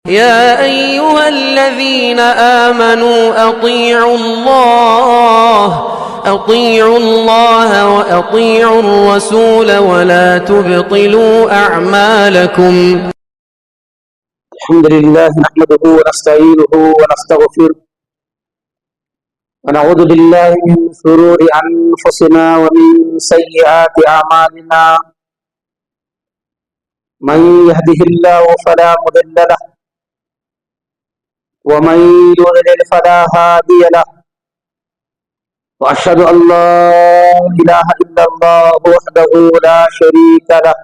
يا أيها الذين آمنوا أطيعوا الله وأطيعوا الرسول ولا تبطلوا أعمالكم. الحمد لله نحمده ونستعينه ونستغفره ونعوذ بالله من شرور أنفسنا ومن سيئات أعمالنا. من يهده الله فلا مضل له ومن يضلل فلا هادي له، وأشهد أن لا إله إلا الله وحده لا شريك له،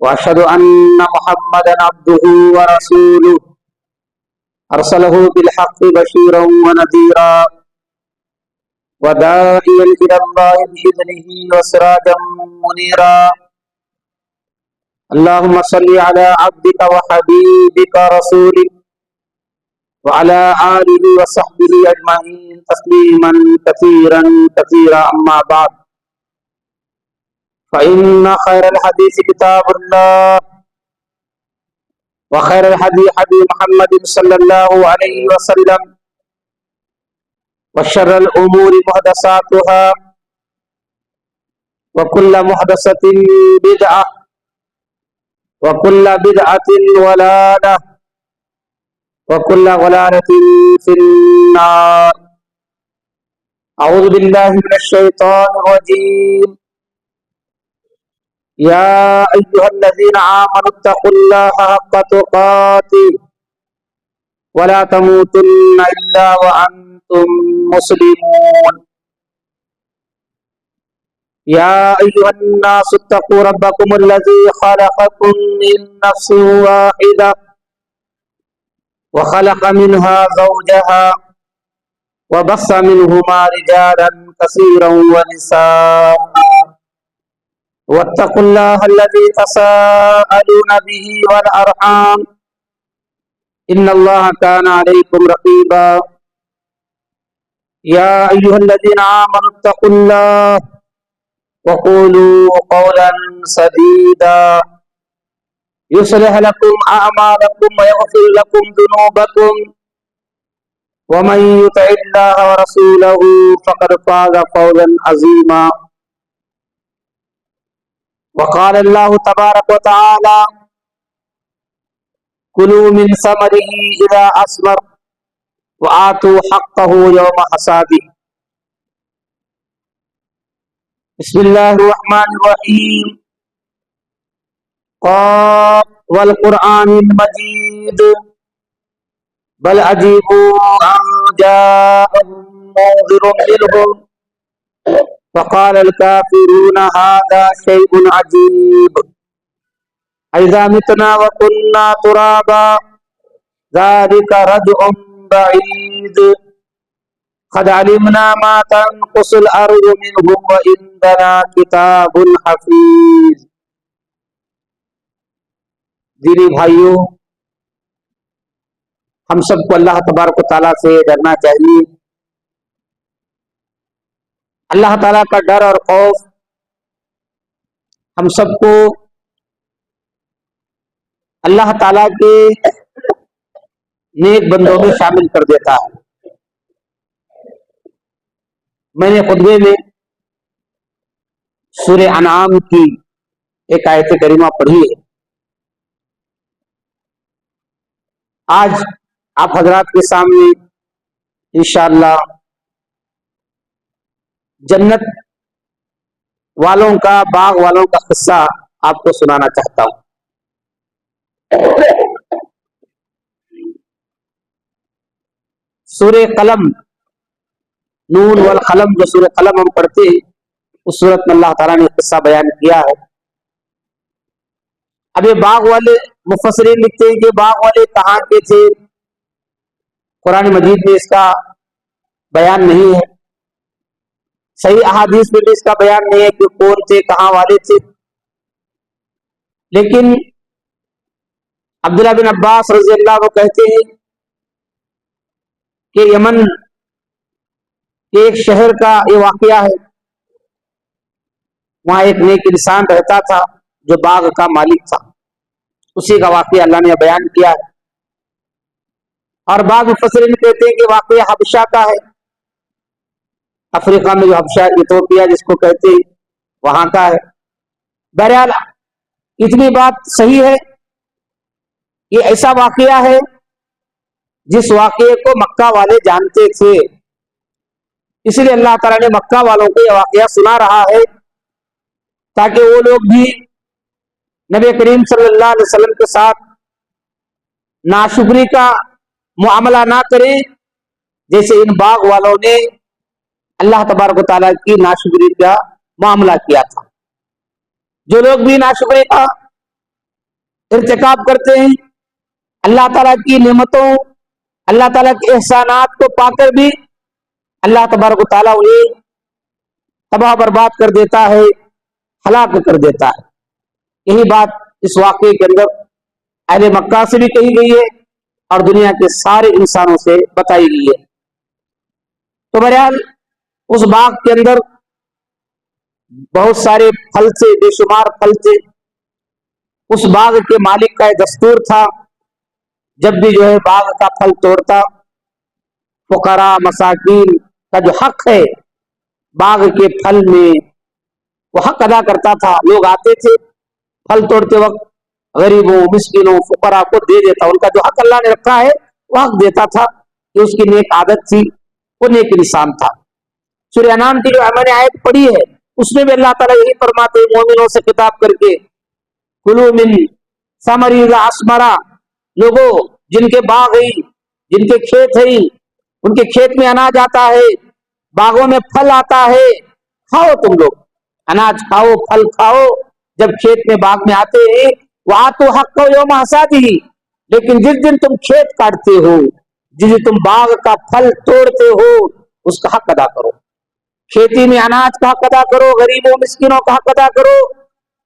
وأشهد أن محمدا عبده ورسوله أرسله بالحق بشيرا ونذيرا وداعيا إلى الله بإذنه وسراجا منيرا. اللهم صل على عبدك وحبيبك رسولك وعلى آله وصحبه أجمعين تسليما كثيرا كثيرا. أما بعد، فإن خير الحديث كتاب الله وخير الهدي هدي محمد صلى الله عليه وسلم، وشر الأمور محدثاتها وكل محدثة بدعة وكل بدعة ضلالة وكل ضلالة في النار. أعوذ بالله من الشيطان الرجيم. يا أيها الذين آمنوا اتقوا الله حق تقاته ولا تموتن إلا وأنتم مسلمون. يا أيها الناس اتقوا ربكم الذي خلقكم من نفس واحدة وخلق منها زوجها وبث منهما رجالا كثيرا ونساء، واتقوا الله الذي تساءلون به والأرحام إن الله كان عليكم رقيبا. يا أيها الذين آمنوا اتقوا الله وقولوا قولا سديدا يصلح لكم أعمالكم ويغفر لكم ذنوبكم، ومن يطع الله ورسوله فقد فاز فوزا عظيما. وقال الله تبارك وتعالى: كلوا من ثمره إذا أثمر وآتوا حقه يوم حصاده. بسم الله الرحمن الرحيم. قاف والقرآن المجيد بل عجبوا أن جاءهم منذر منهم فقال الكافرون هذا شيء عجيب أإذا متنا وكنا ترابا ذلك رجع بعيد قد علمنا ما تنقص الأرض منهم وعندنا كتاب حفيظ. دینی بھائیوں، ہم سب کو اللہ تبارک و تعالیٰ سے ڈرنا چاہیے. اللہ تعالیٰ کا ڈر اور خوف ہم سب کو اللہ تعالیٰ کے نیک بندوں میں شامل کر دیتا ہے. میں نے خطبے میں سورہ انعام کی ایک آیت کریمہ پڑھی ہے. آج آپ حضرات کے سامنے انشاءاللہ جنت والوں کا، باغ والوں کا قصہ آپ کو سنانا چاہتا ہوں. سورہ قلم، نون والقلم، جو سورہ قلم ہم پڑھتے ہیں، اس سورت میں اللہ تعالیٰ نے قصہ بیان کیا ہے. اب یہ باغ والے مفسرین لکھتے ہیں کہ باغ والے کہاں کے تھے. قرآن مجید میں اس کا بیان نہیں ہے، صحیح احادیث میں بھی اس کا بیان نہیں ہے کہ کون تھے، کہاں والے تھے. لیکن عبداللہ بن عباس رضی اللہ عنہ کہتے ہیں کہ یمن کے ایک شہر کا یہ واقعہ ہے. وہاں ایک نیک انسان رہتا تھا جو باغ کا مالک تھا. उसी का वाक़या अल्लाह ने बयान किया है। और बाद मुफस्सिरीन कहते हैं कि वाक़या हबशा का है, अफ्रीका में जो हबशा इथोपिया जिसको कहते हैं वहां का है। बहरहाल इतनी बात सही है, ये ऐसा वाक़या है जिस वाक़ये को मक्का वाले जानते थे, इसलिए अल्लाह ताला ने मक्का वालों को यह वाक़या सुना रहा है ताकि वो लोग भी नबी करीम सल्लल्लाहु अलैहि वसल्लम के साथ नाशुक्री का मुआमला ना करें जैसे इन बाग वालों ने अल्लाह तबारक व तआला की नाशुक्री का मामला किया था। जो लोग भी नाशुक्री का इर्तिकाब करते हैं, अल्लाह ताला की नेमतों, अल्लाह ताला के एहसानात को पाकर भी अल्लाह तबारक व तआला उन्हें तबाह बर्बाद कर देता है, हलाक कर देता है। यही बात इस वाक़ये के अंदर अहले मक्का से भी कही गई है और दुनिया के सारे इंसानों से बताई गई है। तो बहरहाल उस बाग के अंदर बहुत सारे फल थे, बेशुमार फल थे। उस बाग के मालिक का दस्तूर था, जब भी जो है बाग का फल तोड़ता, फुकरा मसाकीन का जो हक है बाग के फल में, वो हक अदा करता था। लोग आते थे, फल तोड़ते वक्त गरीबों, मिस्किनों, फुकरा को दे देता। उनका जो हक अल्लाह ने रखा है वो हक देता था। ये उसकी नेक आदत थी, वो नेक निशान था। सूरह अनाम की जो मैंने आयत पढ़ी है उसमें भी अल्लाह ताला यही फरमाते हैं मोमिनों से खिताब करके, कुलू मिन समरी अस्मरा, लोगों जिनके बाग है, जिनके खेत है, उनके खेत में अनाज आता है, बागों में फल आता है, खाओ तुम लोग, अनाज खाओ, फल खाओ। जब खेत में बाग में आते हैं वहां तो हक यौम हसादी, लेकिन जिस दिन तुम खेत काटते हो, जिस दिन तुम बाग का फल तोड़ते हो, उसका हक अदा करो। खेती में अनाज का हक अदा करो, गरीबों मिस्किनों का हक अदा करो,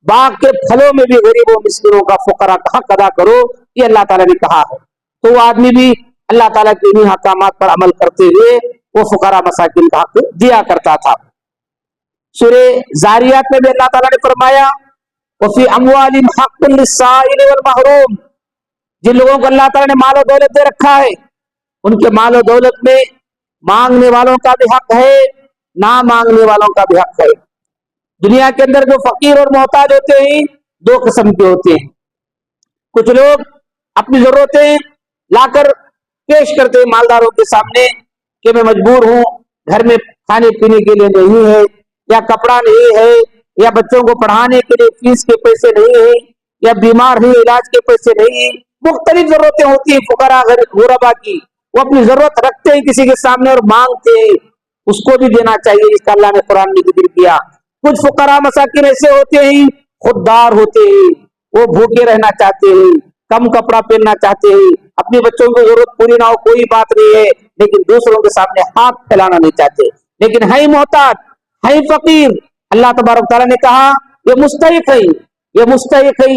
बाग के फलों में भी गरीबों मिस्किनों का, फुकरा का हक अदा करो। ये अल्लाह ताला ने कहा है। तो वो आदमी भी अल्लाह ताला के इन्हीं हकामात पर अमल करते हुए वो फुकरा मसाकिन का हक दिया करता था। सूरह जारियात में भी अल्लाह ताला ने फरमाया, वफी अमवालिहिम हक्कुल लिस्साइल वल महरूम, जिन लोगों को अल्लाह ताला ने माल और दौलत दे रखा है, उनके माल और दौलत में मांगने वालों का भी हक है, ना मांगने वालों का भी हक है। दुनिया के अंदर जो फकीर और मोहताज होते हैं दो किस्म के होते हैं। कुछ लोग अपनी जरूरतें लाकर पेश करते हैं मालदारों के सामने कि मैं मजबूर हूं, घर में खाने पीने के लिए नहीं है, या कपड़ा नहीं है, या बच्चों को पढ़ाने के लिए फीस के पैसे नहीं है, या बीमार है इलाज के पैसे नहीं है। मुख्तलिफ जरूरतें होती है फुकरा गुरबा की, वो अपनी जरूरत रखते हैं किसी के सामने और मांगते हैं, उसको भी देना चाहिए। इसका अल्लाह ने कुरान में जिक्र किया। कुछ फुकरा मसाकिन ऐसे होते हैं, खुददार होते हैं, वो भूखे रहना चाहते हैं, कम कपड़ा पहनना चाहते हैं, अपने बच्चों की जरूरत पूरी ना हो कोई बात नहीं है, लेकिन दूसरों के सामने हाथ फैलाना नहीं चाहते, लेकिन है मोहताज, है फकीर। अल्लाह तबारक तआला ने कहा ये मुस्तहिक है, ये मुस्तहिक है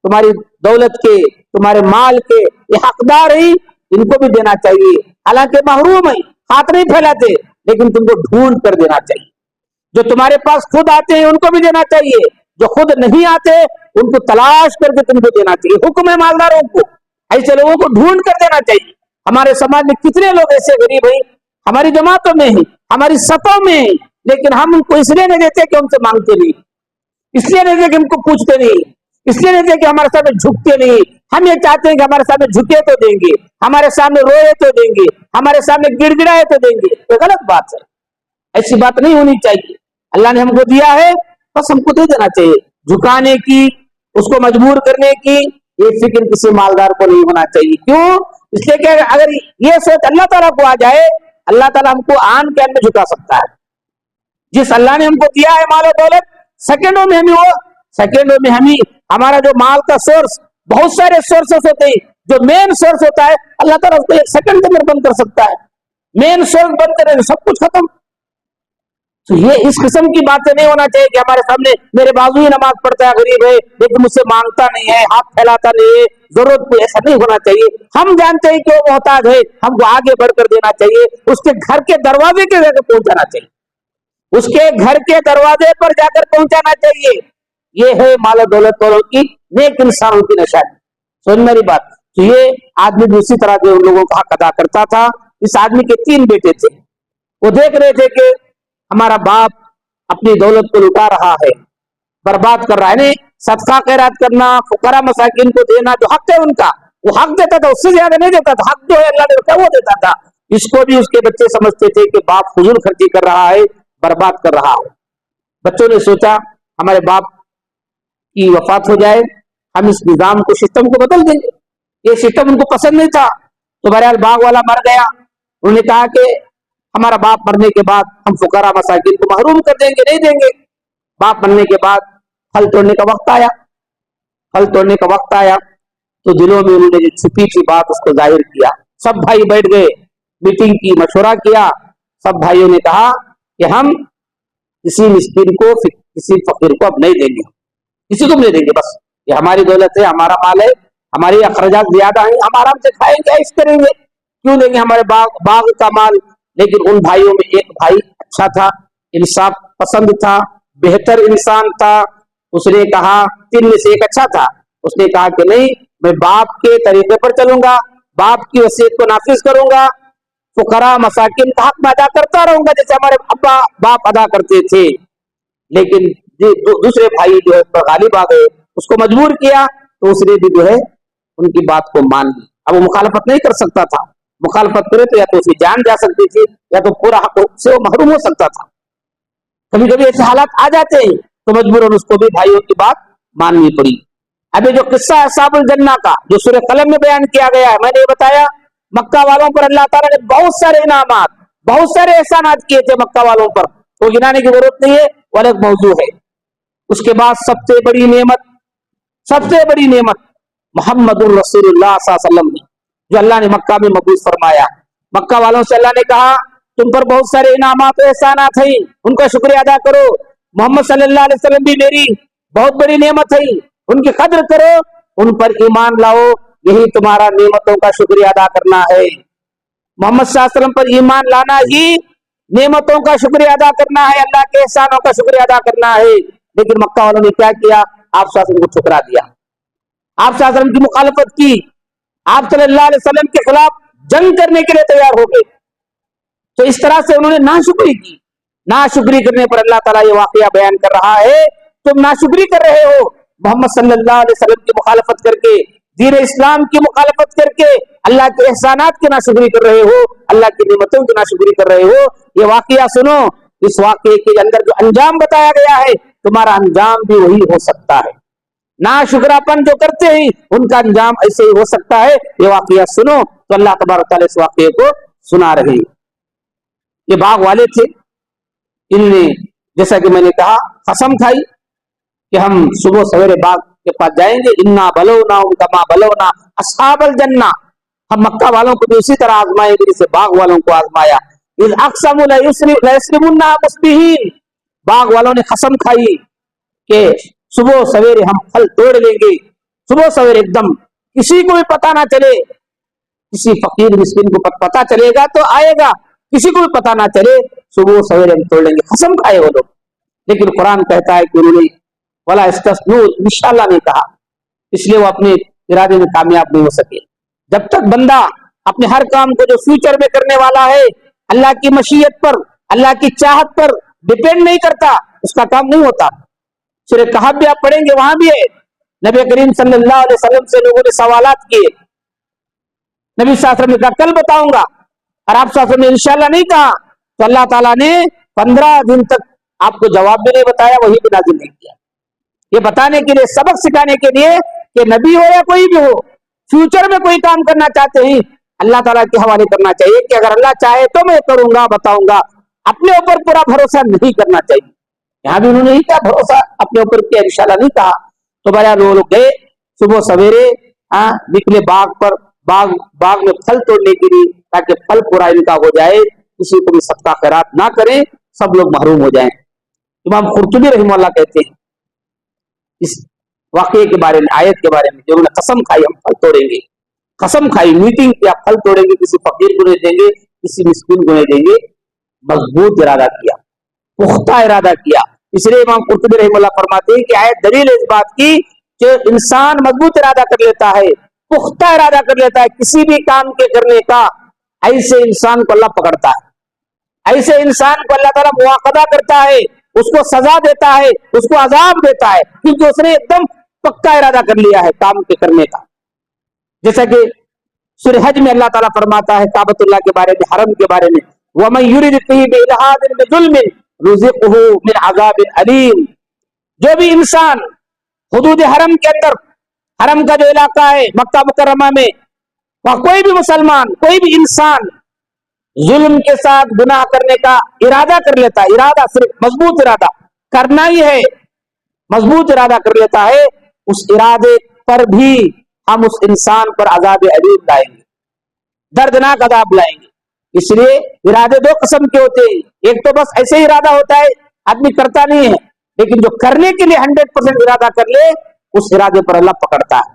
तुम्हारी दौलत के, तुम्हारे माल के, ये हकदार है, इनको भी देना चाहिए। हालांकि महरूम है, हाथ नहीं फैलाते, लेकिन तुमको ढूंढ कर देना चाहिए। जो तुम्हारे पास खुद आते हैं उनको भी देना चाहिए, जो खुद नहीं आते उनको तलाश करके तुमको देना चाहिए। हुक्म है मालदारों को, ऐसे लोगों को ढूंढ कर देना चाहिए। हमारे समाज में कितने लोग ऐसे गरीब हैं, हमारी जमातों में है, हमारी सतों में है, लेकिन हम उनको इसलिए नहीं देते कि हमसे मांगते नहीं, इसलिए नहीं देते कि हमको पूछते नहीं, इसलिए नहीं देते कि हमारे सामने झुकते नहीं। हम ये चाहते हैं कि हमारे सामने झुके तो देंगे, हमारे सामने रोए तो देंगे, हमारे सामने गिड़गिड़ाए तो देंगे। ये गलत बात है, ऐसी बात नहीं होनी चाहिए। अल्लाह ने हमको दिया है, बस हमको दे देना चाहिए। झुकाने की, उसको मजबूर करने की ये फिक्र किसी मालदार को नहीं होना चाहिए। क्यों? इसलिए कि अगर ये सोच अल्लाह ताला को आ जाए, अल्लाह ताला हमको आन के आन में झुका सकता है। जिस अल्लाह ने हमको दिया है माल और दौलत, सेकंडों में हमें हमारा जो माल का सोर्स, बहुत सारे सोर्सेस होते हैं, जो मेन सोर्स होता है अल्लाह ताला उसको एक सेकंड के अंदर बंद कर सकता है। मेन सोर्स बंद करे सब कुछ खत्म। तो ये इस किस्म की बातें नहीं होना चाहिए कि हमारे सामने मेरे बाजू ही नमाज पढ़ता है, गरीब है, लेकिन मुझसे मांगता नहीं है, हाथ फैलाता नहीं है, जरूरत को, ऐसा नहीं होना चाहिए। हम जानते हैं कि वो मोहताज है, हमको आगे बढ़कर देना चाहिए, उसके घर के दरवाजे के जाकर पहुंचाना चाहिए, उसके घर के दरवाजे पर जाकर पहुंचाना चाहिए। ये है माल दौलत वालों की, नेक इंसानों की निशानी। समझ मेरी बात। तो ये आदमी भी उसी तरह के उन लोगों का हक अदा करता था। इस आदमी के 3 बेटे थे। वो देख रहे थे कि हमारा बाप अपनी दौलत को लुटा रहा है, बर्बाद कर रहा है। नहीं, सदका खैरात करना, फुकरा मसाकिन को देना जो हक है उनका, वो हक देता था, उससे ज्यादा नहीं देता था। हक जो है अल्लाह ने रखा वो देता था। इसको भी उसके बच्चे समझते थे कि बाप फजूल खर्ची कर रहा है, बर्बाद कर रहा है। बच्चों ने सोचा हमारे बाप की वफात हो जाए, हम इस निजाम को, सिस्टम को बदल देंगे। ये सिस्टम उनको पसंद नहीं था। तो बहरहाल बाग वाला मर गया। उन्होंने कहा कि हमारा बाप मरने के बाद हम फुकरा मसाकिन को महरूम कर देंगे, नहीं देंगे। बाप मरने के बाद फल तोड़ने का वक्त आया। फल तोड़ने का वक्त आया तो दिलों में उन्होंने जो छुपी थी बात उसको जाहिर किया। सब भाई बैठ गए, मीटिंग की, मशवरा किया। सब भाइयों ने कहा कि हम किसी मिस्किन को, किसी फकीर को अब नहीं देंगे, किसी को नहीं देंगे। बस ये हमारी दौलत है, हमारा माल है, हमारी अखराजात ज्यादा है, हम आराम से खाएंगे, ऐश करेंगे, क्यों लेंगे हमारे बाग का माल। लेकिन उन भाइयों में एक भाई अच्छा था, इंसाफ पसंद था, बेहतर इंसान था। उसने कहा, 3 में से एक अच्छा था। उसने कहा कि नहीं, मैं बाप के तरीके पर चलूंगा, बाप की वसीयत को नाफिज करूंगा, फुकरा मसाकिन का हक में अदा करता रहूंगा जैसे हमारे अब्बा बाप अदा करते थे। लेकिन दूसरे भाई जो है गालिब आ गए, उसको मजबूर किया, तो उसने भी जो है उनकी बात को मान ली। अब वो मुखालफत नहीं कर सकता था। मुखालफत करे तो या तो उसकी जान जा सकती थी, या तो पूरा हक से वो महरूम हो सकता था। कभी कभी ऐसे हालात आ जाते हैं तो मजबूरन उसको भी भाइयों की बात माननी पड़ी। अब ये जो किस्सा है अस्हाबुल जन्ना का, जो सूरह कलम में बयान किया गया है, मैंने ये बताया मक्का वालों पर अल्लाह ताला ने बहुत सारे इनामात, बहुत सारे एहसानात किए थे मक्का वालों पर, तो गिनाने की जरूरत नहीं है, वो अलग मौजू है। उसके बाद सबसे बड़ी नेमत मोहम्मदुर रसूलुल्लाह सल्लल्लाहु अलैहि वसल्लम ने, जो अल्लाह ने मक्का में मबूस फरमाया। मक्का वालों से अल्लाह ने कहा तुम पर बहुत सारे इनामात और एहसानात हैं, उनका शुक्रिया अदा करो। मोहम्मद सल्लल्लाहु अलैहि वसल्लम भी मेरी बहुत बड़ी नेमत है, उनकी कद्र करो, उन पर ईमान लाओ, यही तुम्हारा नेमतों का शुक्रिया अदा करना है। मोहम्मद सल्लल्लाहु अलैहि वसल्लम पर ईमान लाना ही नेमतों का शुक्रिया अदा करना है, अल्लाह के एहसानों का शुक्रिया अदा करना है। लेकिन मक्का वालों ने क्या किया, आप सल्लल्लाहु अलैहि वसल्लम को ठुकरा दिया, आप सल्लल्लाहु अलैहि वसल्लम की मुखालफत की, आप सल्लल्लाहु अलैहि वसल्लम के खिलाफ जंग करने के लिए तैयार हो गए। तो इस तरह से उन्होंने नाशुक्री की। नाशुक्री करने पर अल्लाह ताला ये वाकया बयान कर रहा है, तुम नाशुक्री कर रहे हो, मोहम्मद सल्लल्लाहु अलैहि वसल्लम की मुखालफत करके, दीन इस्लाम की मुखालफत करके अल्लाह के एहसानात की नाशुक्री कर रहे हो, अल्लाह की नेमतों की नाशुक्री कर रहे हो। ये वाकया सुनो, इस वाकये के अंदर जो अंजाम बताया गया है, तुम्हारा अंजाम भी वही हो सकता है। नाशुक्रापन जो करते हैं उनका अंजाम ऐसे ही हो सकता है। ये वाकया सुनो, तो अल्लाह तबारक तआला इस वाकये को सुना रहे। ये बाग वाले थे, इनने जैसा कि मैंने कहा कसम खाई कि हम सुबह सवेरे बाग के पास जाएंगे। इन्ना बलौना कमा बलौना अस्हाबल जन्ना, हम मक्का वालों को भी उसी तरह आजमाएंगे जैसे बाग वालों को आजमाया। इस अक़समु लयस्रिमुन्ना मुस्बिहीन, बाग वालों ने कसम खाई कि सुबह सवेरे हम फल तोड़ लेंगे, सुबह सवेरे एकदम, किसी को भी पता ना चले। किसी फकीर मिस्किन को पता चलेगा तो आएगा, किसी को भी पता ना चले, सुबह सवेरे हम तोड़ लेंगे। कसम खाए वो लोग। लेकिन कुरान कहता है कि उन्होंने वला इस्तस्नू, इंशाअल्लाह नहीं कहा, इसलिए वो अपने इरादे में कामयाब नहीं हो सके। जब तक बंदा अपने हर काम को जो फ्यूचर में करने वाला है अल्लाह की मशीयत पर, अल्लाह की चाहत पर डिपेंड नहीं करता, उसका काम नहीं होता। सूरह कहफ भी आप पढ़ेंगे, वहां भी है, नबी करीम सल्लल्लाहु अलैहि वसल्लम से लोगों ने सवालात किए, नबी सल्लल्लाहु अलैहि वसल्लम ने कहा कल बताऊंगा, और आप सल्लल्लाहु अलैहि वसल्लम ने इंशाअल्लाह नहीं कहा, तो अल्लाह ताला ने 15 दिन तक आपको जवाब भी नहीं बताया, वही भी नाज़िल नहीं किया। ये बताने के लिए, सबक सिखाने के लिए कि नबी हो या कोई भी हो, फ्यूचर में कोई काम करना चाहते हैं अल्लाह ताला के हवाले करना चाहिए कि अगर अल्लाह चाहे तो मैं करूंगा, बताऊंगा। अपने ऊपर पूरा भरोसा नहीं करना चाहिए। यहां भी उन्होंने नहीं कहा भरोसा अपने ऊपर किया, इंशाअल्लाह नहीं कहा। तो बड़ा लोग गए सुबह सवेरे, निकले बाग पर, बाग में फल तोड़ने के लिए, ताकि फल पूरा इनका हो जाए, किसी को भी सदका खैरात ना करें, सब लोग महरूम हो जाएं। इमाम कुर्तुबी रहमतुल्लाह कहते हैं इस वाकये के बारे में, आयत के बारे में, जो उन्होंने कसम खाई हम फल तोड़ेंगे, कसम खाई, मीटिंग किया, फल तोड़ेंगे, किसी फकीर को नहीं देंगे, किसी मिस्किन को नहीं देंगे, मजबूत इरादा किया, पुख्ता इरादा किया। इसलिए इमाम कुर्तुबी रहमतुल्लाह फरमाते हैं कि आयत दलील इस बात की कि इंसान मजबूत इरादा कर लेता है पुख्ता इरादा कर लेता है किसी भी काम के करने का, ऐसे इंसान को अल्लाह पकड़ता है। ऐसे इंसान को अल्लाह ताला मुआकदा करता है, उसको सजा देता है, उसको अजाब देता है, क्योंकि उसने एकदम पक्का इरादा कर लिया है काम के करने का। जैसा कि सूरह हज में अल्लाह ताला फरमाता है काबतुल्लाह के बारे में, हरम के बारे में, वमन युरिद फीहि बिइल्हादिन बिजुल्मिन नुज़िक़हु मिन अज़ाबिन अलीम। जो भी इंसान हुदूद हरम के अंदर, हरम का जो इलाका है मक्का मुकर्रमा में, वहां कोई भी मुसलमान, कोई भी इंसान जुल्म के साथ गुनाह करने का इरादा कर लेता है, इरादा सिर्फ मजबूत इरादा करना ही है, मजबूत इरादा कर लेता है, उस इरादे पर भी हम उस इंसान पर अज़ाब अलीम लाएंगे, दर्दनाक अज़ाब लाएंगे। इसलिए इरादे दो किस्म के होते हैं, एक तो बस ऐसे ही इरादा होता है, आदमी करता नहीं है, लेकिन जो करने के लिए 100% इरादा कर ले, उस इरादे पर अल्लाह पकड़ता है,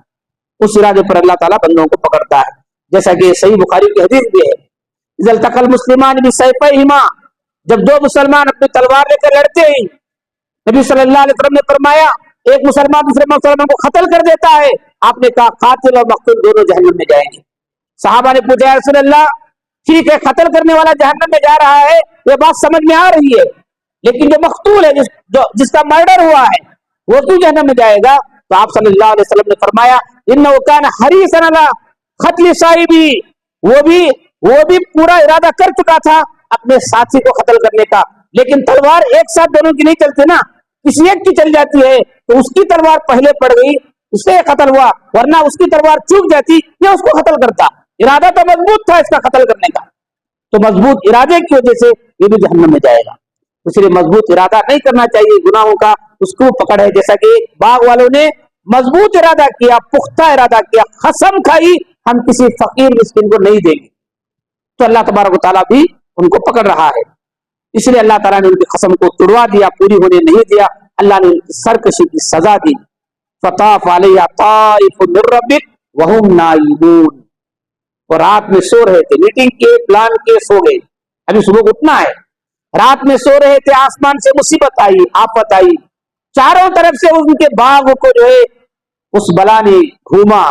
उस इरादे पर अल्लाह ताला बंदों को पकड़ता है। जैसा कि सही बुखारी की हदीस भी है, इज़ल तक़ल मुस्लिमान बिसैफ़ैहिमा, जब दो मुसलमान अपनी तलवार लेकर लड़ते हैं, नबी सल्लल्लाहु अलैहि वसल्लम ने फरमाया एक मुसलमान दूसरे मुसलमान को कत्ल कर देता है, आपने कहा कातिल और मक़तूल दोनों जहन्नम में जाएंगे। सहाबा ने पूछा या रसूल अल्लाह, ठीक है कत्ल करने वाला जहन्नम में जा रहा है, ये बात समझ में आ रही है, लेकिन जो मक़तूल है, जिसका मर्डर हुआ है, वो क्यों जहन्नम में जाएगा? तो आप सल्लल्लाहु अलैहि वसल्लम ने फरमाया इन्नहु कान हरीसन अला क़त्ल साहिबी, वो भी पूरा इरादा कर चुका था अपने साथी को कत्ल करने का, लेकिन तलवार एक साथ दोनों की नहीं चलती ना, किसी एक की चल जाती है, तो उसकी तलवार पहले पड़ गई, उससे कत्ल हुआ, वरना उसकी तलवार चूक जाती, ये उसको कत्ल करता। इरादा तो मजबूत था इसका कत्ल करने का, तो मजबूत इरादे की वजह से ये भी जहन्नम में जाएगा। इसलिए मजबूत इरादा नहीं करना चाहिए गुनाहों का, उसको पकड़ है। जैसा कि बाग वालों ने मजबूत इरादा किया, पुख्ता इरादा किया, कसम खाई हम किसी फकीर मिस्किन को नहीं देंगे, तो अल्लाह तबारक व तआला भी उनको पकड़ रहा है। इसलिए अल्लाह ताला ने उनकी कसम को तुड़वा दिया, पूरी होने नहीं दिया, अल्लाह ने उनकी सरकशी की सजा दी। फताफ अलैहा ताइफुन मिर रब्बिक वहुम नाइमून, और रात में सो रहे थे, मीटिंग के प्लान के सो गए, अभी सुबह को उठना है, रात में सो रहे थे, आसमान से मुसीबत आई, आफत आई, चारों तरफ से उनके बाग को जो है उस बला ने घूमा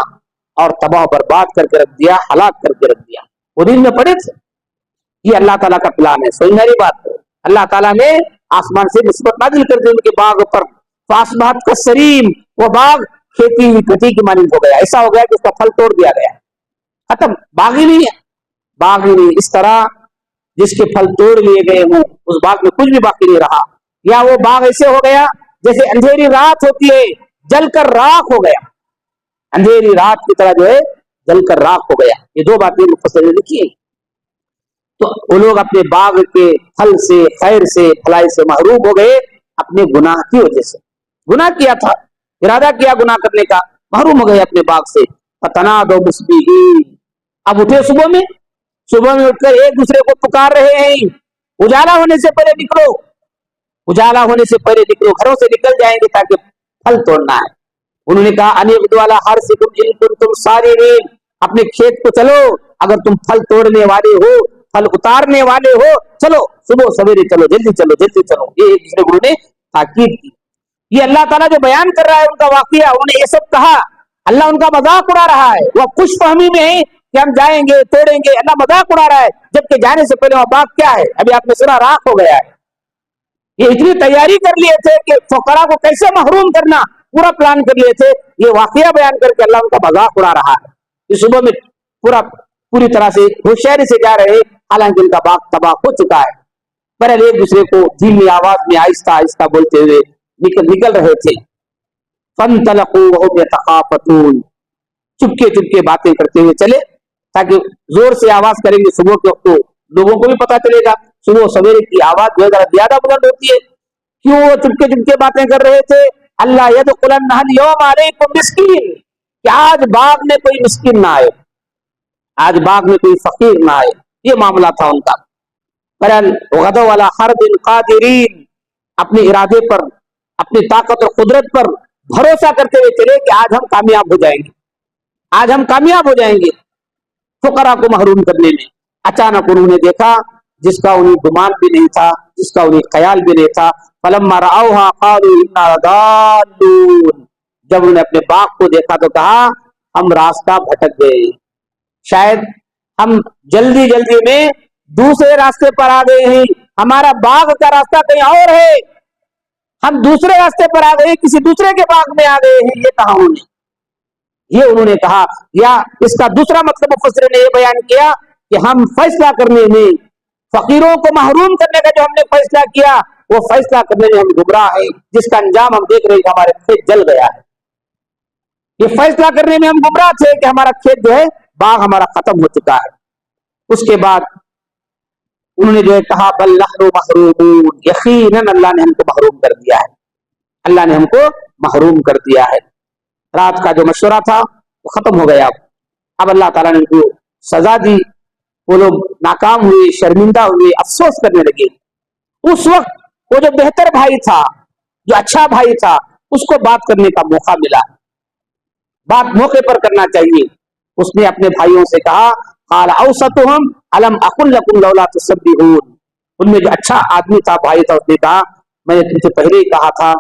और तबाह बर्बाद करके रख दिया, हलाक करके रख दिया। वो दिन में पड़े थे, ये अल्लाह ताला का प्लान है। सही मेरी बात है, अल्लाह ताला ने आसमान से मुसीबत नाजिल कर दी उनके बाग पर, फासबात का सरीम, वो बाग खेती गति की मानिंद हो गया, ऐसा हो गया कि उसका फल तोड़ दिया गया, खत्म, बाग ही नहीं है, बाग ही नहीं। इस तरह जिसके फल तोड़ लिए गए हों उस बाग में कुछ भी बाकी नहीं रहा, या वो बाग ऐसे हो गया जैसे अंधेरी रात होती है जलकर राख हो गया, अंधेरी रात की तरह जो है जलकर राख हो गया। ये दो बातें मुफस्सिर ने लिखी है। तो वो लोग अपने बाग के फल से, खैर से, भलाई से महरूम हो गए अपने गुनाह की वजह से। गुनाह किया था, इरादा किया गुनाह करने का, महरूम हो गए अपने बाग से। फतनादौ मुस्बिहीन, अब उठे सुबह में उठकर एक दूसरे को पुकार रहे हैं, उजाला होने से पहले निकलो, उजाला होने से पहले निकलो, घरों से निकल जाएंगे ताकि फल तोड़ना है। उन्होंने कहा अनिगदु अला हर्सिकुम इन कुंतुम सारिमीन, अपने खेत को चलो अगर तुम फल तोड़ने वाले हो, फल उतारने वाले हो, चलो सुबह सवेरे चलो, जल्दी चलो, जल्दी चलो। ये एक दूसरे को उन्होंने ताकीद की। ये अल्लाह ताला जो बयान कर रहा है उनका वाकया, उन्होंने ये सब कहा, अल्लाह उनका मजाक उड़ा रहा है, वह खुश फहमी में है कि हम जाएंगे तोड़ेंगे, अल्लाह मजाक उड़ा रहा है, जबकि जाने से पहले वहां बाग क्या है, अभी आपने सुना राख हो गया है। ये इतनी तैयारी कर लिए थे कि फकरा को कैसे महरूम करना, पूरा प्लान कर लिए थे। ये वाकया बयान करके अल्लाह उनका मजाक उड़ा रहा है। इस सुबह में पूरी तरह से होशियारी से जा रहे, हालांकि उनका बाग तबाह हो चुका है। पहले एक दूसरे को धीमी आवाज में आहिस्ता आहिस्ता बोलते हुए निकल रहे थे। फंतलकू वहुम यतखाफतून, चुपके चुपके बातें करते हुए चले, ताकि जोर से आवाज करेंगे सुबह के वक्त तो लोगों को भी पता चलेगा। सुबह सवेरे की आवाज जो ज्यादा बुलंद होती है। क्यों वो चुपके चुपके बातें कर रहे थे? अल्लाह यदखुलन्नहल यौम अलैकुम मिस्कीन, कि आज बाग में कोई मिस्किन ना आए, आज बाग में कोई फकीर ना आए, ये मामला था उनका। परल गदव अला हर्दिन कादिरीन, अपने इरादे पर, अपनी ताकत और कुदरत पर भरोसा करते हुए चले कि आज हम कामयाब हो जाएंगे, आज हम कामयाब हो जाएंगे फुकरा को महरूम करने में। अचानक उन्होंने देखा जिसका उन्हें गुमान भी नहीं था, जिसका उन्हें ख्याल भी नहीं था। फलम्मा रअौहा क़ालू इन्ना लदाल्लून, जब उन्होंने अपने बाग को देखा तो कहा हम रास्ता भटक गए, शायद हम जल्दी जल्दी में दूसरे रास्ते पर आ गए हैं, हमारा बाग का रास्ता कहीं और है, हम दूसरे रास्ते पर आ गए, किसी दूसरे के बाग में आ गए हैं। ये कहा उन्होंने, ये उन्होंने कहा। या इसका दूसरा मतलब मुफस्सिर ने ये बयान किया कि हम फैसला करने में, फकीरों को महरूम करने का जो हमने फैसला किया, वो फैसला करने में हम गुमराह है, जिसका अंजाम हम देख रहे हैं कि हमारे खेत जल गया है। ये फैसला करने में हम गुमराह थे कि हमारा खेत जो है, बाग हमारा खत्म हो चुका है। उसके बाद उन्होंने जो है कहा, बल नहनु महरूमून, यकीनन अल्लाह ने हमको महरूम कर दिया है, अल्लाह ने हमको महरूम कर दिया है। रात का जो मशवरा था वो खत्म हो गया। अब अल्लाह ताला ने उनको सजा दी, वो लोग नाकाम हुए, शर्मिंदा हुए, अफसोस करने लगे। उस वक्त वो जो बेहतर भाई था, जो अच्छा भाई था, उसको बात करने का मौका मिला, बात मौके पर करना चाहिए। उसने अपने भाइयों से कहा, क़ाल औसतुहुम अलम अकुल लकुम लौला तुसब्बिहून, उनमें जो अच्छा आदमी था, भाई था, उसने कहा, मैंने तुमसे पहले ही कहा था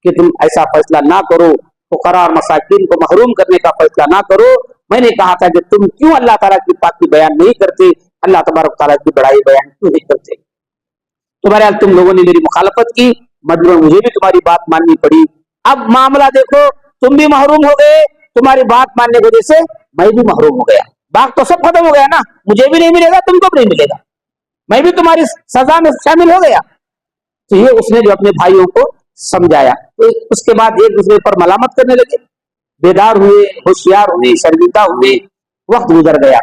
कि तुम ऐसा फैसला ना करो, फुकरा और मसाकिन को महरूम करने का फैसला ना करो। मैंने कहा था कि तुम क्यों अल्लाह ताला की बात की बयान नहीं करते, अल्लाह तबारक ताला की बड़ाई बयान क्यों नहीं करते। तुम्हारे तुम लोगों ने मेरी मुखालफत की, मजबूरन मुझे भी तुम्हारी बात माननी पड़ी। अब मामला देखो, तुम भी महरूम हो गए, तुम्हारी बात मानने की वजह से मैं भी महरूम हो गया, बात तो सब खत्म हो गया ना, मुझे भी नहीं मिलेगा, तुमको भी नहीं मिलेगा, मैं भी तुम्हारी सजा में शामिल हो गया। तो ये उसने जो अपने भाइयों को समझाया। तो उसके बाद एक दूसरे पर मलामत करने लगे, बेदार हुए, होशियार हुए, शर्मिंदा हुए। वक्त गुजर गया,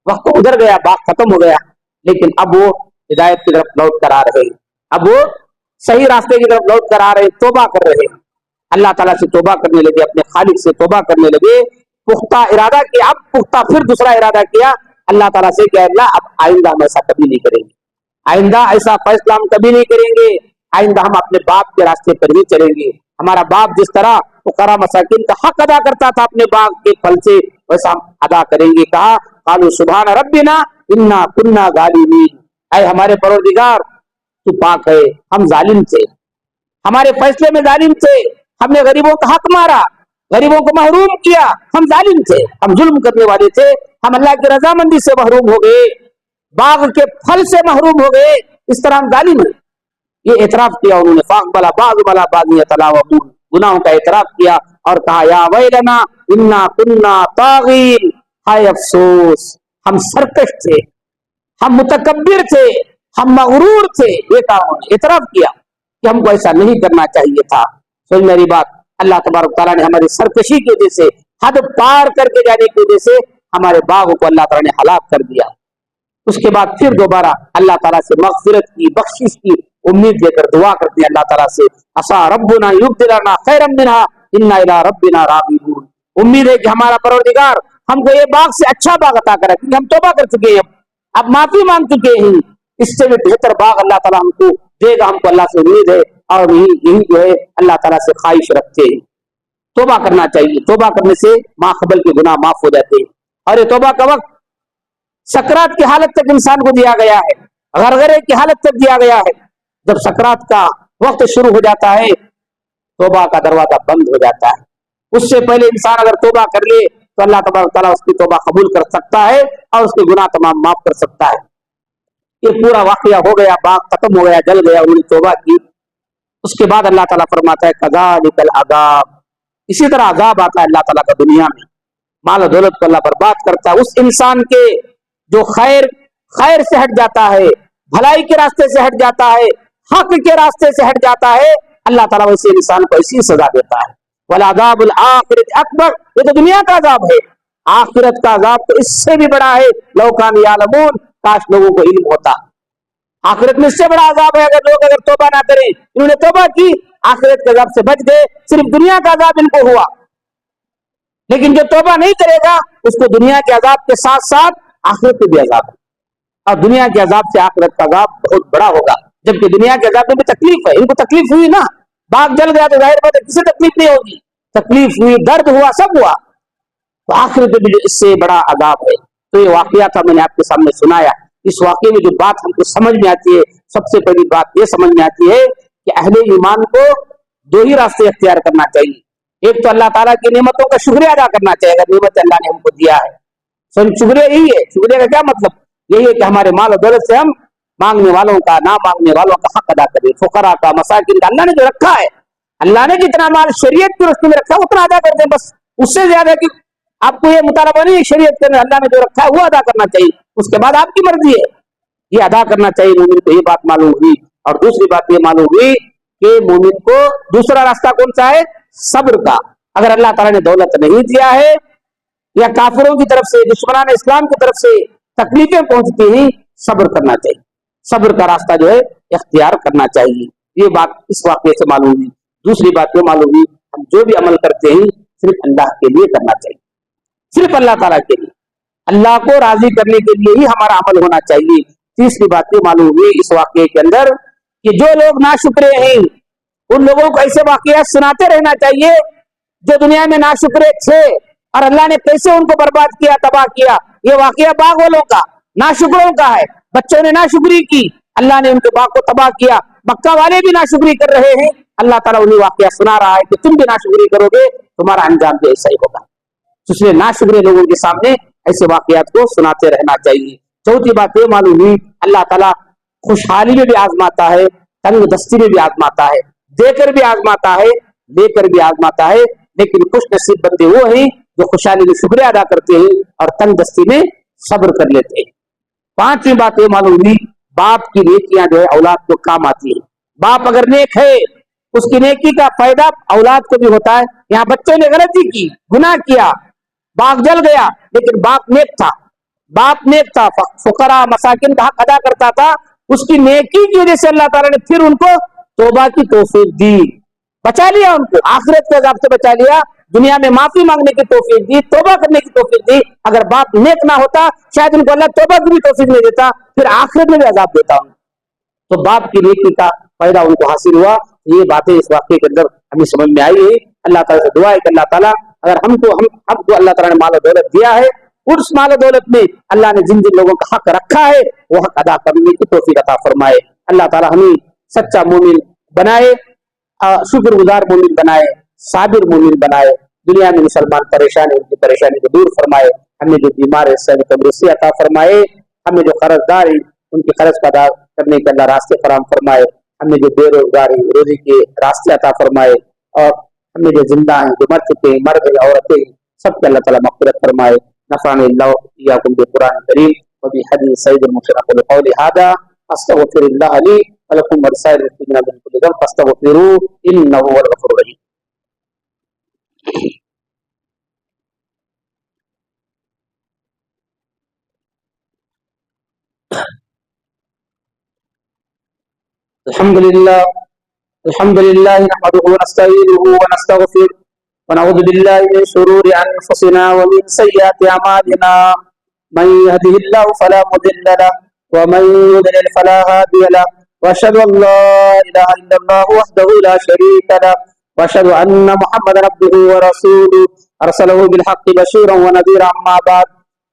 वक्त गुजर गया, बात खत्म हो गया, लेकिन अब वो हिदायत की तरफ लौट कर आ रहे हैं, अब वो सही रास्ते की तरफ लौट कर आ रहे, तौबा कर रहे हैं, अल्लाह ताला से तौबा करने लगे, अपने खालिक से तौबा करने लगे, पुख्ता इरादा किया। अब पुख्ता फिर दूसरा इरादा किया अल्लाह ताला से, क्या अल्लाह अब आइंदा हम ऐसा कभी नहीं करेंगे, आइंदा ऐसा फैसला हम कभी नहीं करेंगे, आइंदा हम अपने बाप के रास्ते पर ही चलेंगे। हमारा बाप जिस तरह फुकरा मसाकिन का हक अदा करता था अपने बाप के फल से, वैसा हम अदा करेंगे। कहा, कालू सुभान रब्बिना इन्ना कुन्ना जालिमीन, ऐ हमारे परवरदिगार तू पाक है, हम जालिम थे, हमारे फैसले में जालिम थे, हमने गरीबों का हक मारा, गरीबों को महरूम किया, हम जालिम थे, हम जुल्म करने वाले थे, हम अल्लाह की रजामंदी से महरूम हो गए, बाग के फल से महरूम हो गए, इस तरह हम जालिम हैं। ये एतराफ किया उन्होंने, फाक़बला बाग़ बाग़ी यतलावमून, गुनाहों का एतराफ किया और कहा, या वैलना इन्ना कुन्ना ताग़ीन, हाय अफसोस, हम सरकश थे, हम मुतकब्बिर थे, हम मगरूर थे। ये कहा उन्होंने, एतराफ किया कि हमको ऐसा नहीं करना चाहिए था। समझ मेरी बात, अल्लाह तबारक तआला ने हमारी सरकशी की वजह से, हद पार करके जाने की वजह से हमारे बाग को अल्लाह ताला ने हलाक कर दिया। उसके बाद फिर दोबारा अल्लाह ताला से मग़फ़िरत की, बख्शिश की उम्मीद लेकर दुआ करते हैं अल्लाह ताला से, असा रब्बुना युब्दिलना खैरम मिनहा इन्ना इला रब्बिना राग़िबून, उम्मीद है कि हमारा परवरदिगार हमको ये बाग से अच्छा बाग अता करे, क्योंकि हम तौबा कर चुके हैं, अब माफी मांग चुके हैं, इससे भी बेहतर बाग अल्लाह ताला हमको देगा, हमको अल्लाह से उम्मीद है और यही जो है अल्लाह ताला से ख्वाहिश रखते हैं। तौबा करना चाहिए, तौबा करने से माक़बल के गुनाह माफ हो जाते हैं। और ये तौबा का वक्त सकरात की हालत तक इंसान को दिया गया है, गरगरे की हालत तक दिया गया है। जब सकरात का वक्त शुरू हो जाता है, तौबा का दरवाजा बंद हो जाता है। उससे पहले इंसान अगर तौबा कर ले तो अल्लाह तबारक तआला उसकी तौबा कबूल कर सकता है और उसके गुनाह तमाम माफ कर सकता है। ये पूरा वाकया हो गया, बाग खत्म हो गया, जल गया, उन्होंने तौबा की। उसके बाद अल्लाह ताला फरमाता है, कज़ालिकल अज़ाब, इसी तरह अजाब आता है अल्लाह ताला का दुनिया में, माल दौलत को अल्लाह बर्बाद करता है। उस इंसान के जो खैर से हट जाता है, भलाई के रास्ते से हट जाता है, हक के रास्ते से हट जाता है, अल्लाह ताला वैसे इंसान को ऐसी सजा देता है। वल अज़ाबुल आखिरत अकबर, ये तो दुनिया का अजाब है, आखिरत का अजाब तो इससे भी बड़ा है। लौ कानू यालमून, काश लोगों को इल्म होता, आखिरत में इससे बड़ा अजाब है अगर तौबा ना करें। इन्होंने तौबा की, आखिरत के अजाब से बच गए, सिर्फ दुनिया का अजाब इनको हुआ। लेकिन जो तौबा नहीं करेगा उसको दुनिया के अजाब के साथ साथ आखिरत में भी अजाब है, और दुनिया के अजाब से आखिरत का अजाब बहुत बड़ा होगा। जबकि दुनिया के अजाब में भी तकलीफ है, इनको तकलीफ हुई ना, बाग जल गया तो जाहिर बात है किसी तकलीफ नहीं होगी, तकलीफ हुई, दर्द हुआ, सब हुआ, तो आखिरत में भी इससे बड़ा अजाब है। तो ये वाकया था, मैंने आपके सामने सुनाया। इस वाकये में जो बात हमको समझ में आती है, सबसे पहली बात ये समझ में आती है कि अहले ईमान को दो ही रास्ते अख्तियार करना चाहिए, ایک تو اللہ تعالیٰ کی نعمتوں کا شکریہ ادا کرنا چاہیے. اگر نعمت اللہ نے ہم کو دیا ہے تو شکریہ یہی ہے. شکریہ کا کیا مطلب؟ یہی ہے کہ ہمارے مال و دولت سے ہم مانگنے والوں کا، نہ مانگنے والوں کا حق ادا کریں. فقراء کا، مساکین کا اللہ نے جو رکھا ہے، اللہ نے جتنا مال شریعت کی روشنی میں رکھا ہے اتنا ادا کر دیں بس. اس سے زیادہ کہ آپ کو یہ مطالبہ نہیں شریعت کے اندر اللہ نے جو رکھا ہے وہ ادا کرنا چاہیے، اس کے بعد آپ کی مرضی ہے. یہ ادا کرنا چاہیے. مومن کو یہ بات معلوم ہوئی. اور دوسری بات یہ معلوم ہوئی کہ مومن کو دوسرا راستہ کون سا ہے؟ صبر کا. اگر اللہ تعالیٰ نے دولت نہیں دیا ہے یا کافروں کی طرف سے، دشمنان اسلام کی طرف سے تکلیفیں پہنچتی ہیں، صبر کرنا چاہیے. صبر کا راستہ جو ہے اختیار کرنا چاہیے. یہ بات اس واقعے سے معلوم ہوئی. دوسری بات یہ معلوم ہوئی ہم جو بھی عمل کرتے ہیں صرف اللہ کے لیے کرنا چاہیے، صرف اللہ تعالیٰ کے لیے، اللہ کو راضی کرنے کے لیے ہی ہمارا عمل ہونا چاہیے. تیسری بات یہ معلوم ہوئی اس واقعے کے اندر کہ جو لوگ ناشکرے ہیں ان لوگوں کو ایسے واقعات سناتے رہنا چاہیے جو دنیا میں ناشکرے تھے اور اللہ نے کیسے ان کو برباد کیا، تباہ کیا. یہ واقعہ باغ والوں کا، ناشکروں کا ہے. بچوں نے ناشکری کی، اللہ نے ان کے باغ کو تباہ کیا. مکہ والے بھی ناشکری کر رہے ہیں، اللہ تعالیٰ انہیں واقعہ سنا رہا ہے کہ تم بھی ناشکری کرو گے، تمہارا انجام بھی ایسا ہی ہوگا. اس لیے ناشکرے لوگوں کے سامنے ایسے واقعات کو سناتے رہنا چاہیے. چوتھی بات یہ معلوم ہوئی اللہ تعالیٰ خوشحالی میں بھی آزماتا ہے، تنگ دستی میں بھی آزماتا ہے، دے کر بھی آزماتا ہے، لے کر بھی آزماتا ہے. لیکن خوش نصیب بندے وہ ہیں جو خوشحالی میں شکریہ ادا کرتے ہیں اور تنگ دستی میں صبر کر لیتے ہیں. پانچویں بات یہ معلوم ہوئی باپ کی نیکیاں جو ہے اولاد کو کام آتی ہیں. باپ اگر نیک ہے اس کی نیکی کا فائدہ اولاد کو بھی ہوتا ہے. یہاں بچوں نے غلطی کی، گناہ کیا، باغ جل گیا، لیکن باپ نیک تھا. باپ نیک تھا، فقراء مساکین کا حق ادا کرتا تھا. اس کی نیکی کی وجہ سے اللہ تعالیٰ نے پھر ان کو توبہ کی توفیق دی، بچا لیا، ان کو آخرت کے عذاب سے بچا لیا، دنیا میں معافی مانگنے کی توفیق دی، توبہ کرنے کی توفیق دی. اگر باپ نیک نہ ہوتا شاید ان کو اللہ توبہ کی بھی توفیق نہیں دیتا، پھر آخرت میں بھی عذاب دیتا ہوں. تو باپ کی نیکی کا فائدہ ان کو حاصل ہوا. یہ باتیں اس واقعے کے اندر ہمیں سمجھ میں آئی ہے. اللہ تعالیٰ سے دعا ہے کہ اللہ تعالیٰ اگر ہم کو اللہ تعالیٰ نے مال و دولت دیا ہے، اس مال و دولت میں اللہ نے جن جن لوگوں کا حق رکھا ہے وہ حق ادا کرنے کی توفیق عطا فرمائے. اللہ تعالیٰ ہمیں سچا مومن بنائے، شکر گزار مومن بنائے، صابر مومن بنائے. دنیا میں مسلمان پریشان ہے ان کی پریشانی کو دور فرمائے. ہمیں جو بیمار ہے صحت تندرستی عطا فرمائے. ہمیں جو قرض دار ہے ان کی قرض ادا کرنے کے اللہ راستے فراہم فرمائے. ہمیں جو بے روزگار ہے روزی کے راستے عطا فرمائے. اور ہمیں جو زندہ ہیں، جو مر چکے ہیں، مرد ہیں، عورتیں، سب کے اللہ تعالیٰ مغفرت فرمائے. نفعني الله إياكم بالقرآن الكريم وبحديث سيد المرسلين. أقول قولي هذا أستغفر الله لي ولكم ولسائر المسلمين من كل ذنب فاستغفروه إنه هو الغفور الرحيم. الحمد لله نحمده ونستعينه ونستغفره ونعوذ بالله من شرور أنفسنا ومن سيئات أعمالنا. من يهده الله فلا مضل له ومن يضلل فلا هادي له. وأشهد أن لا إله إلا الله وحده لا شريك له وأشهد أن محمدا عبده ورسوله أرسله بالحق بشيرا ونذيرا. أما بعد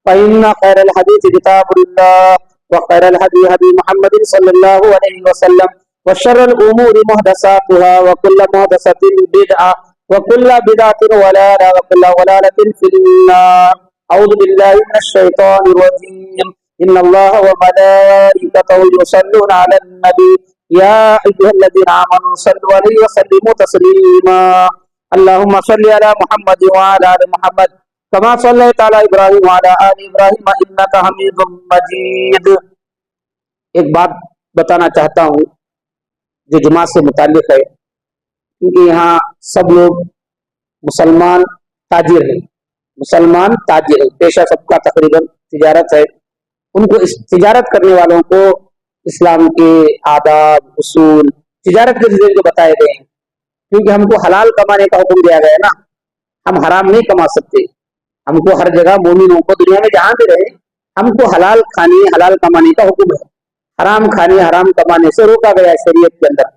فإن خير الحديث كتاب الله وخير الهدي هدي محمد صلى الله عليه وسلم وشر الأمور محدثاتها وكل محدثة بدعة وكل بدعة ضلالة وكل ضلالة في النار. أعوذ بالله من الشيطان الرجيم. إن الله وملائكته يصلون على النبي يا أيها الذين آمنوا صلوا عليه وسلموا تسليما. اللهم صل على محمد وعلى آل محمد كما صليت على إبراهيم وعلى آل إبراهيم إنك حميد مجيد. ایک بات بتانا چاہتا ہوں جو جماعت سے متعلق ہے، کیونکہ یہاں سب لوگ مسلمان تاجر ہیں، مسلمان تاجر ہیں، پیشہ سب کا تقریباً تجارت ہے. ان کو اس تجارت کرنے والوں کو اسلام کے آداب، اصول، تجارت کے ذریعے جو بتائے گئے ہیں، کیونکہ ہم کو حلال کمانے کا حکم دیا گیا ہے نا، ہم حرام نہیں کما سکتے. ہم کو ہر جگہ مومنوں کو دنیا میں جہاں بھی رہے ہم کو حلال کھانے، حلال کمانے کا حکم ہے. حرام کھانے، حرام کمانے سے روکا گیا ہے شریعت کے اندر.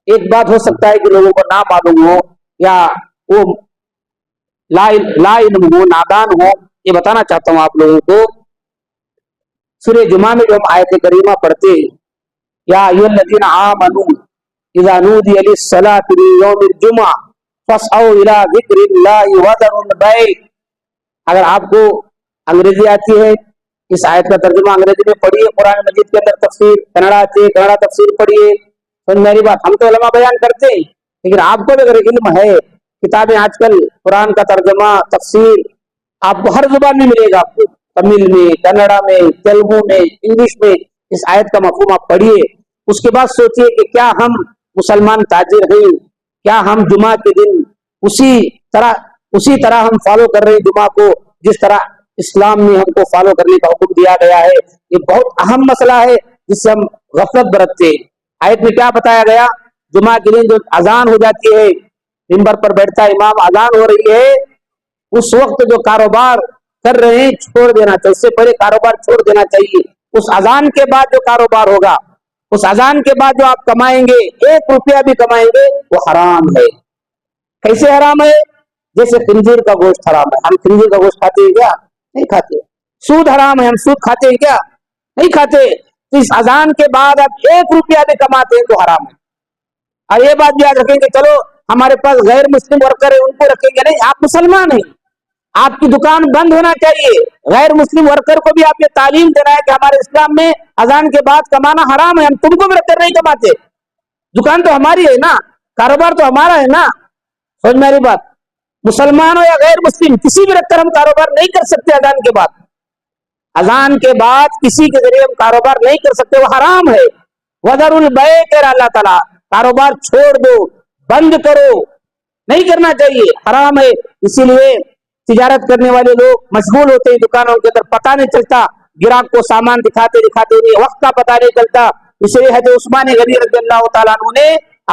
ایک بات ہو سکتا ہے کہ لوگوں کو نہ معلوم ہو یا وہ لا علم ہو، نادان ہو. یہ بتانا چاہتا ہوں آپ لوگوں کو، سورہ جمعہ میں جو ہم آیت کریمہ پڑھتے ہیں، یا ایھا الذین آمنوا اذا نودی للصلاۃ من یوم الجمعہ فَاسْعَوْا إِلَىٰ ذِكْرِ اللَّهِ وَذَرُوا الْبَيْعَ. اگر آپ کو انگریزی آتی ہے اس آیت کا ترجمہ انگریزی میں پڑھیے, قرآن مجید کے اندر تفسیر کنڑا آتی ہے کنڑا تفسیر پڑھیے. تو میری بات, ہم تو علماء بیان کرتے ہیں, لیکن آپ کو بھی اگر علم ہے, کتابیں آج کل قرآن کا ترجمہ تفسیر آپ کو ہر زبان میں ملے گا, آپ کو تمل میں, کنڑا میں, تیلگو میں, انگلش میں اس آیت کا مفہوم آپ پڑھیے. اس کے بعد سوچئے کہ کیا ہم مسلمان تاجر ہیں, کیا ہم جمعہ کے دن اسی طرح ہم فالو کر رہے ہیں جمعہ کو جس طرح اسلام میں ہم کو فالو کرنے کا حکم دیا گیا ہے. یہ بہت اہم مسئلہ ہے جس سے ہم غفلت برتتے ہیں. آیت میں کیا بتایا گیا, جمعہ کے دن جو اذان ہو جاتی ہے, منبر پر بیٹھتا ہے امام, اذان ہو رہی ہے, اس وقت جو کاروبار کر رہے ہیں چھوڑ دینا چاہیے, اس سے پہلے کاروبار چھوڑ دینا چاہیے. اس اذان کے بعد جو کاروبار ہوگا, اس اذان کے بعد جو آپ کمائیں گے, 1 روپیہ بھی کمائیں گے, وہ حرام ہے. کیسے حرام ہے؟ جیسے خنزیر کا گوشت حرام ہے. ہم خنزیر کا گوشت کھاتے ہیں کیا؟ نہیں کھاتے. سود حرام ہے, ہم سود کھاتے ہیں کیا؟ نہیں کھاتے. تو اس اذان کے بعد آپ 1 روپیہ بھی کماتے ہیں تو حرام ہے. اور یہ بات بھی یاد رکھیں کہ چلو ہمارے پاس غیر مسلم ورکر ہے, ان کو رکھیں گے نہیں, آپ مسلمان ہیں, آپ کی دکان بند ہونا چاہیے. غیر مسلم ورکر کو بھی آپ یہ تعلیم دینا ہے کہ ہمارے اسلام میں اذان کے بعد کمانا حرام ہے, ہم تم کو بھی رکھ کر نہیں کماتے. دکان تو ہماری ہے نا, کاروبار تو ہمارا ہے نا. سمجھ میری بات, مسلمان ہو یا غیر مسلم, کسی بھی رکھ کر ہم کاروبار نہیں کر سکتے. اذان کے بعد, اذان کے بعد کسی کے ذریعے ہم کاروبار نہیں کر سکتے, وہ حرام ہے. وَذَرُوا الْبَيْعَ کہہ رہا اللہ تعالیٰ, کاروبار چھوڑ دو, بند کرو, نہیں کرنا چاہیے, حرام ہے. اسی لیے تجارت کرنے والے لوگ مشغول ہوتے ہیں دکانوں کے اندر, پتہ نہیں چلتا, گراہک کو سامان دکھاتے دکھاتے انہیں وقت کا پتہ نہیں چلتا. اس لیے حضرت عثمان غنی رضی اللہ تعالیٰ عنہ نے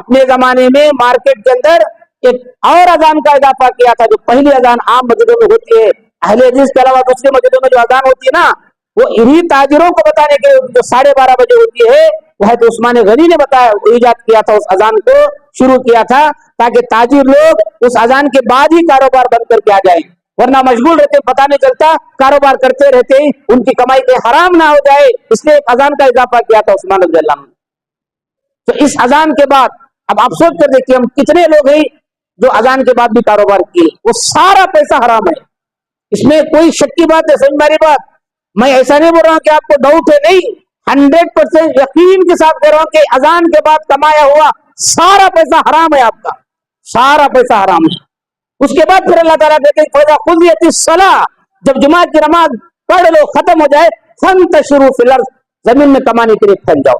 اپنے زمانے میں مارکیٹ کے اندر ایک اور اذان کا اضافہ کیا تھا. جو پہلی اذان عام مسجدوں میں ہوتی ہے, اہل حدیث کے علاوہ دوسرے مسجدوں میں جو اذان ہوتی ہے نا, وہ انہی تاجروں کو بتانے کے جو 12:30 بجے ہوتی ہے, وہ حضرت عثمان غنی نے بتایا, ایجاد کیا تھا, اس اذان کو شروع کیا تھا, تاکہ تاجر لوگ اس اذان کے بعد ہی کاروبار بند کر کے آ جائیں, ورنہ مشغول رہتے, پتہ نہیں چلتا, کاروبار کرتے رہتے, ان کی کمائی پہ حرام نہ ہو جائے, اس لیے ایک اذان کا اضافہ کیا تھا عثمان رضی اللہ عنہ. تو اس اذان کے بعد اب آپ سوچ کر دیکھیے, ہم کتنے لوگ ہیں جو اذان کے بعد بھی کاروبار کیے, وہ سارا پیسہ حرام ہے. اس میں کوئی شک کی بات ہے. سمجھ میری بات, میں ایسا نہیں بول رہا ہوں کہ آپ کو ڈاؤٹ ہے, نہیں, 100% یقین کے ساتھ کہہ رہا ہوں کہ اذان کے بعد کمایا ہوا سارا پیسہ حرام ہے, آپ کا سارا پیسہ حرام ہے. اس کے بعد پھر اللہ تعالیٰ کہتے ہیں فَإِذَا قُضِيَتِ الصَّلَاةُ, جب جمعہ کی نماز پڑھ لو, ختم ہو جائے, فَانْتَشِرُوا فِي الْأَرْضِ, زمین میں کمانے کے لیے پھیل جاؤ.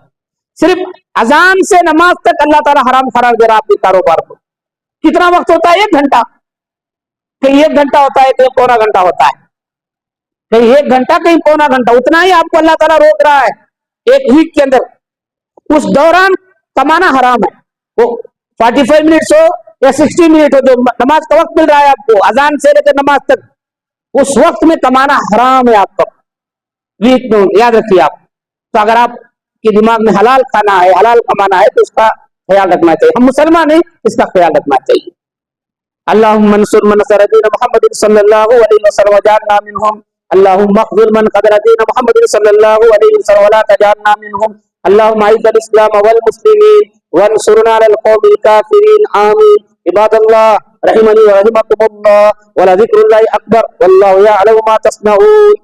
صرف اذان سے نماز تک اللہ تعالیٰ حرام قرار دے رہا آپ کے کاروبار کو. کتنا وقت ہوتا ہے؟ 1 گھنٹہ, کہیں 1 گھنٹہ ہوتا ہے, کہیں پونا گھنٹہ ہوتا ہے, کہیں 1 گھنٹہ, کہیں پونا گھنٹہ, اتنا ہی آپ کو اللہ تعالیٰ روک رہا ہے ایک ویک کے اندر. اس دوران کمانا حرام ہے. وہ 45 منٹ ہو یا 60 منٹ ہو, جو نماز کا وقت مل رہا ہے آپ کو, اذان سے لے کر نماز تک, اس وقت میں کمانا حرام ہے آپ کا, ویک میں, یاد رکھیے آپ. تو اگر آپ کے دماغ میں حلال کھانا ہے, حلال کمانا ہے, تو اس کا خیال رکھنا چاہیے. ہم مسلمان ہیں, اس کا خیال رکھنا چاہیے. اللهم انصر من نصر دين محمد صلى الله عليه وسلم وجعلنا منهم. اللهم اخذل من قدر دين محمد صلى الله عليه وسلم ولا تجعلنا منهم. اللهم اعز الاسلام والمسلمين وانصرنا على القوم الكافرين. آمين. عباد الله رحمني ورحمكم الله, ولذكر الله اكبر, والله يعلم ما تصنعون.